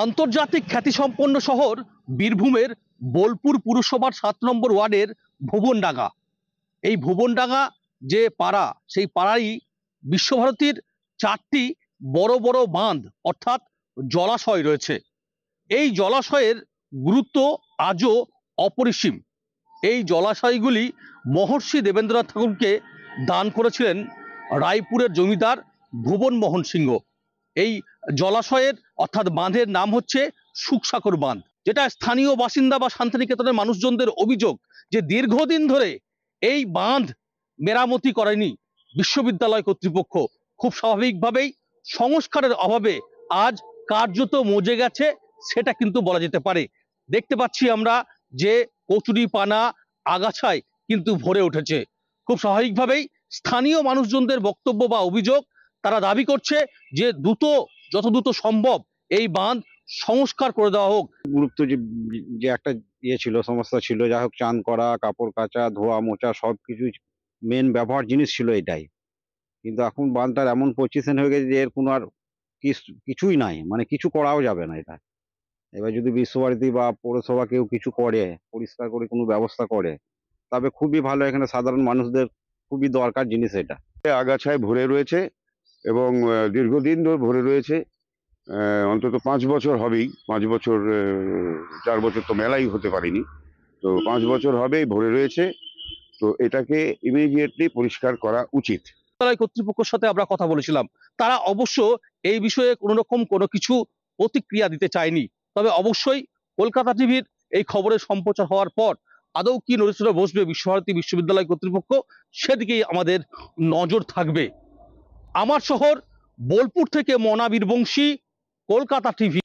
আন্তর্জাতিক খ্যাতিসম্পন্ন শহর বীরভূমের বোলপুর পুরসভার 7 নম্বর ওয়ার্ডের ভুবনডাঙ্গা। এই ভুবনডাঙ্গা যে পাড়া, সেই পাড়ায় বিশ্বভারতীর 4টি বড় বড় বাঁধ অর্থাৎ জলাশয় রয়েছে। এই জলাশয়ের গুরুত্ব আজও অপরিসীম। এই জলাশয়গুলি মহর্ষি দেবেন্দ্রনাথ ঠাকুরকে দান করেছিলেন রায়পুরের জমিদার ভুবন মোহন সিংহ। এই জলাশয়ের অর্থাৎ বাঁধের নাম হচ্ছে সুখসাগর বাঁধ, যেটা স্থানীয় বাসিন্দা বা শান্তিনিকেতনের মানুষজনদের অভিযোগ যে দীর্ঘদিন ধরে এই বাঁধ মেরামতি করেনি বিশ্ববিদ্যালয় কর্তৃপক্ষ। খুব স্বাভাবিকভাবেই সংস্কারের অভাবে আজ কার্যত মজে গেছে, সেটা কিন্তু বলা যেতে পারে। দেখতে পাচ্ছি আমরা যে কচুরি পানা আগাছায় কিন্তু ভরে উঠেছে। খুব স্বাভাবিকভাবেই স্থানীয় মানুষজনদের বক্তব্য বা অভিযোগ, তারা দাবি করছে যে যত দ্রুত সম্ভব এই বাঁধ সংস্কার করে দেওয়া হোক। গুরুত্ব যে একটা ছিল, সমস্যা ছিল, যাই হোক, চান করা, কাপড় কাচা, ধোয়া মোচা সবকিছু মেন ব্যবহার জিনিস ছিল এটাই। কিন্তু এখন বাঁধটার এমন পজিশন হয়ে গেছে যে এর কোনো আর কিছুই নাই, মানে কিছু করাও যাবে না এটা। এবার যদি বিশ্বভারতী বা পৌরসভা কেউ কিছু করে, পরিষ্কার করে কোনো ব্যবস্থা করে, তবে খুবই ভালো। এখানে সাধারণ মানুষদের খুবই দরকার জিনিস এটা। আগাছায় ভরে রয়েছে এবং দীর্ঘদিন ধরে ভরে রয়েছে। অন্তত 5 বছর হবেই। 5 বছর, 4 বছর তো মেলাই হতে পারেনি, তো 5 বছর হবেই ভরে রয়েছে। তো এটাকে ইমিডিয়েটলি পরিষ্কার করা উচিত। কর্তৃপক্ষের সাথে আমরা কথা বলেছিলাম, তারা অবশ্য এই বিষয়ে কোনো কিছু প্রতিক্রিয়া দিতে চায়নি। তবে অবশ্যই কলকাতা টিভির এই খবরের সম্প্রচার হওয়ার পর আদৌ কি নড়েচড়ে বসবে বিশ্বভারতী বিশ্ববিদ্যালয় কর্তৃপক্ষ, সেদিকেই আমাদের নজর থাকবে। আমার শহর বোলপুর থেকে মনা বীরবংশী, কলকাতা টিভি।